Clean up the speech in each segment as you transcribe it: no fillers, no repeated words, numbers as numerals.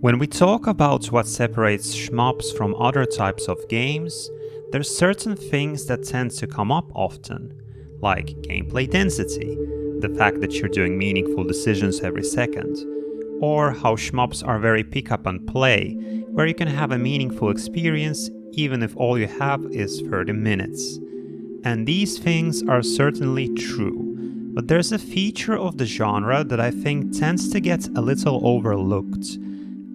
When we talk about what separates shmups from other types of games, there's certain things that tend to come up often, like gameplay density, the fact that you're doing meaningful decisions every second, or how shmups are very pick up and play, where you can have a meaningful experience even if all you have is 30 minutes. And these things are certainly true, but there's a feature of the genre that I think tends to get a little overlooked.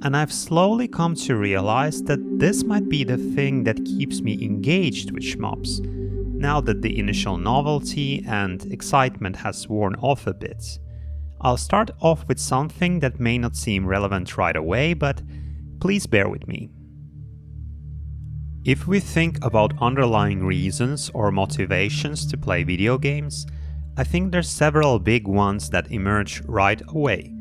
And I've slowly come to realize that this might be the thing that keeps me engaged with shmups, now that the initial novelty and excitement has worn off a bit. I'll start off with something that may not seem relevant right away, but please bear with me. If we think about underlying reasons or motivations to play video games, I think there's several big ones that emerge right away.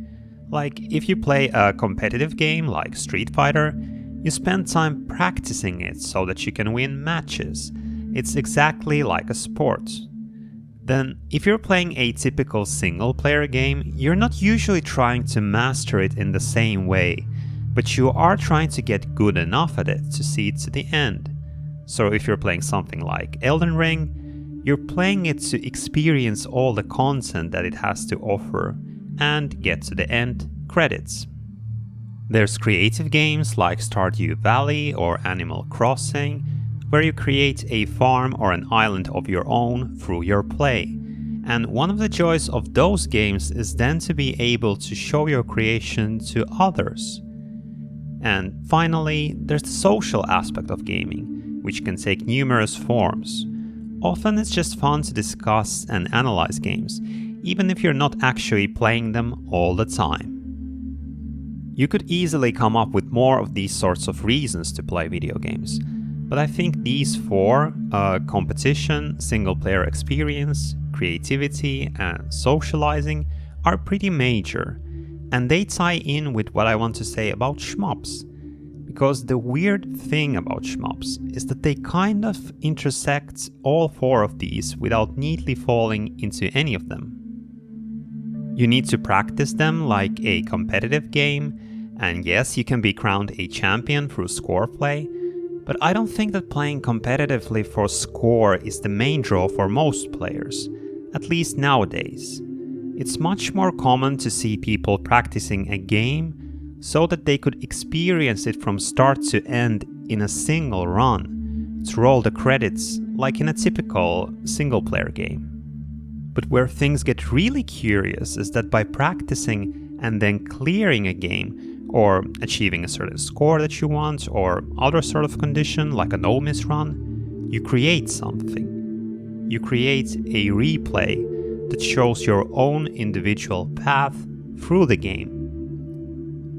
Like, if you play a competitive game like Street Fighter, you spend time practicing it so that you can win matches. It's exactly like a sport. Then, if you're playing a typical single-player game, you're not usually trying to master it in the same way, but you are trying to get good enough at it to see it to the end. So if you're playing something like Elden Ring, you're playing it to experience all the content that it has to offer and get to the end credits. There's creative games like Stardew Valley or Animal Crossing, where you create a farm or an island of your own through your play. And one of the joys of those games is then to be able to show your creation to others. And finally, there's the social aspect of gaming, which can take numerous forms. Often it's just fun to discuss and analyze games, even if you're not actually playing them all the time. You could easily come up with more of these sorts of reasons to play video games, but I think these four, competition, single-player experience, creativity, and socializing, are pretty major, and they tie in with what I want to say about shmups. Because the weird thing about shmups is that they kind of intersect all four of these without neatly falling into any of them. You need to practice them like a competitive game, and yes, you can be crowned a champion through score play, but I don't think that playing competitively for score is the main draw for most players, at least nowadays. It's much more common to see people practicing a game so that they could experience it from start to end in a single run, to roll the credits like in a typical single-player game. But where things get really curious is that by practicing and then clearing a game, or achieving a certain score that you want, or other sort of condition like a no-miss run, you create something. You create a replay that shows your own individual path through the game.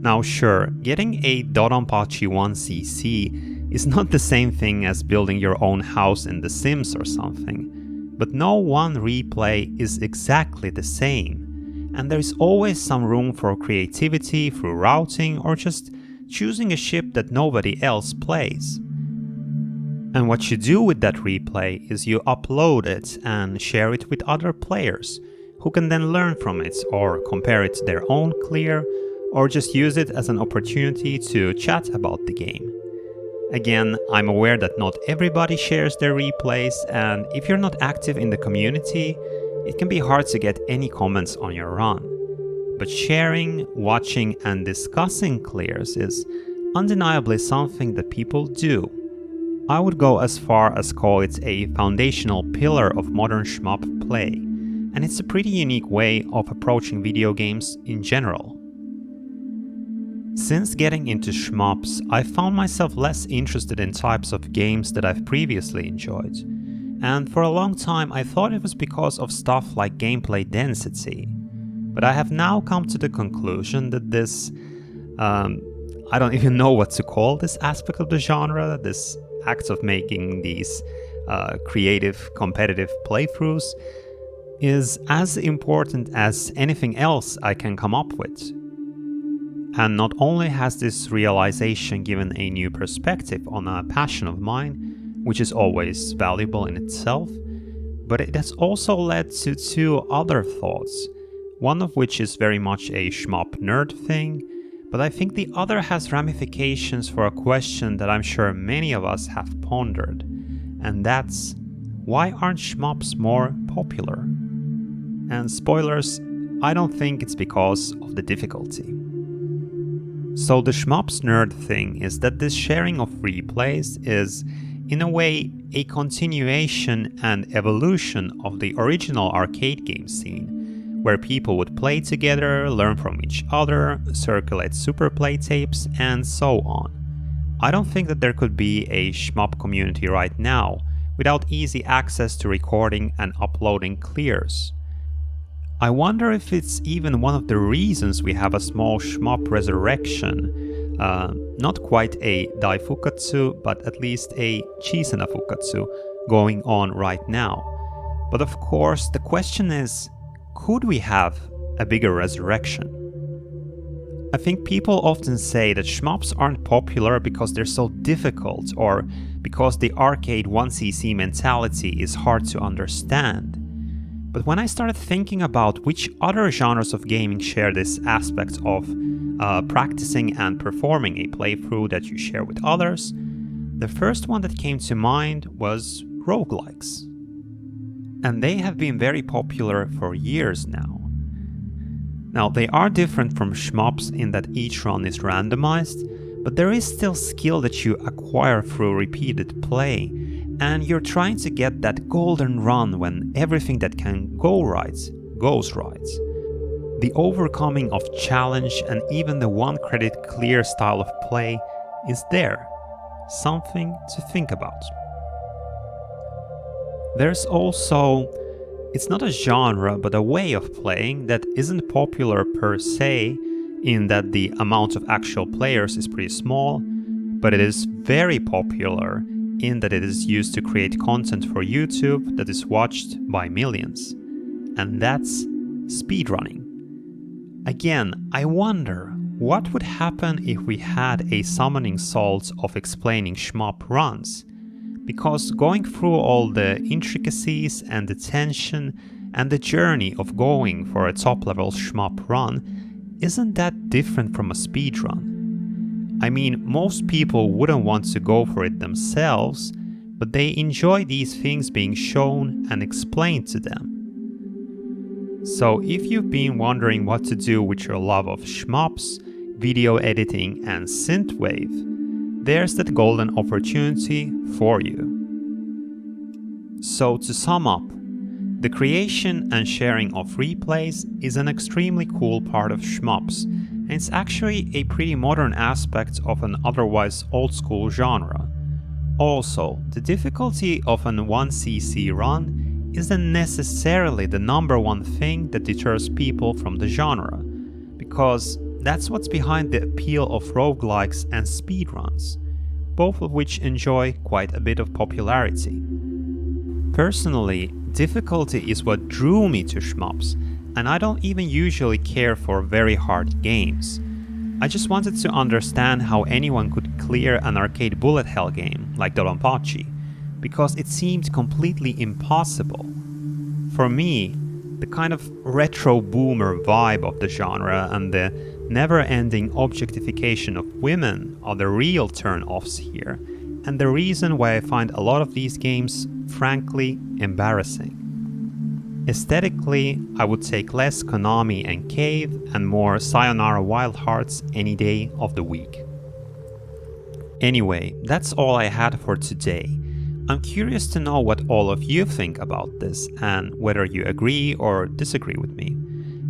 Now sure, getting a Dodonpachi 1cc is not the same thing as building your own house in The Sims or something. But no one replay is exactly the same, and there's always some room for creativity through routing or just choosing a ship that nobody else plays. And what you do with that replay is you upload it and share it with other players, who can then learn from it or compare it to their own clear, or just use it as an opportunity to chat about the game. Again, I'm aware that not everybody shares their replays, and if you're not active in the community, it can be hard to get any comments on your run. But sharing, watching, and discussing clears is undeniably something that people do. I would go as far as call it a foundational pillar of modern shmup play, and it's a pretty unique way of approaching video games in general. Since getting into shmups, I found myself less interested in types of games that I've previously enjoyed. And for a long time I thought it was because of stuff like gameplay density. But I have now come to the conclusion that this, I don't even know what to call this aspect of the genre, this act of making these creative, competitive playthroughs, is as important as anything else I can come up with. And not only has this realization given a new perspective on a passion of mine, which is always valuable in itself, but it has also led to two other thoughts, one of which is very much a shmup nerd thing, But I think the other has ramifications for a question that I'm sure many of us have pondered, and that's, why aren't shmups more popular? And spoilers, I don't think it's because of the difficulty. So the shmups nerd thing is that this sharing of replays is, in a way, a continuation and evolution of the original arcade game scene, where people would play together, learn from each other, circulate super play tapes, and so on. I don't think that there could be a shmup community right now without easy access to recording and uploading clears. I wonder if it's even one of the reasons we have a small shmup resurrection, not quite a daifukatsu, but at least a chisenafukatsu going on right now. But of course, the question is, could we have a bigger resurrection? I think people often say that shmups aren't popular because they're so difficult, or because the arcade 1cc mentality is hard to understand. But when I started thinking about which other genres of gaming share this aspect of practicing and performing a playthrough that you share with others, the first one that came to mind was roguelikes. And they have been very popular for years now. Now, they are different from shmups in that each run is randomized, but there is still skill that you acquire through repeated play, and you're trying to get that golden run when everything that can go right goes right. The overcoming of challenge and even the one credit clear style of play is there. Something to think about. There's also, it's not a genre but a way of playing that isn't popular per se, in that the amount of actual players is pretty small, but it is very popular in that it is used to create content for YouTube that is watched by millions. And that's speedrunning. Again, I wonder what would happen if we had a summoning salt of explaining shmup runs. Because going through all the intricacies and the tension and the journey of going for a top level shmup run isn't that different from a speedrun. I mean, most people wouldn't want to go for it themselves, but they enjoy these things being shown and explained to them. So if you've been wondering what to do with your love of shmups, video editing and synthwave, there's that golden opportunity for you. So to sum up, the creation and sharing of replays is an extremely cool part of shmups, and it's actually a pretty modern aspect of an otherwise old-school genre. Also, the difficulty of an 1cc run isn't necessarily the number one thing that deters people from the genre, because that's what's behind the appeal of roguelikes and speedruns, both of which enjoy quite a bit of popularity. Personally, difficulty is what drew me to shmups, and I don't even usually care for very hard games. I just wanted to understand how anyone could clear an arcade bullet hell game like Dorompachi, because it seemed completely impossible. For me, the kind of retro boomer vibe of the genre and the never-ending objectification of women are the real turn-offs here, and the reason why I find a lot of these games frankly embarrassing. Aesthetically, I would take less Konami and Cave and more Sayonara Wild Hearts any day of the week. Anyway, that's all I had for today. I'm curious to know what all of you think about this and whether you agree or disagree with me.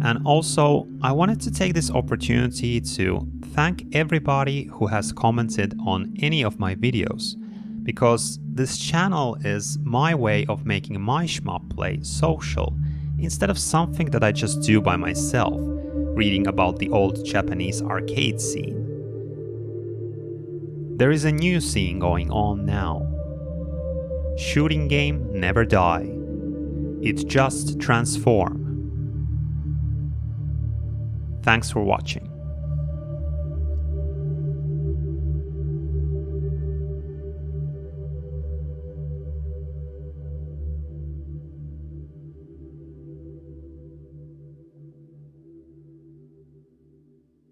And also, I wanted to take this opportunity to thank everybody who has commented on any of my videos, because this channel is my way of making my shmup play social, instead of something that I just do by myself, reading about the old Japanese arcade scene. There is a new scene going on now. Shooting game never die. It just transform. Thanks for watching.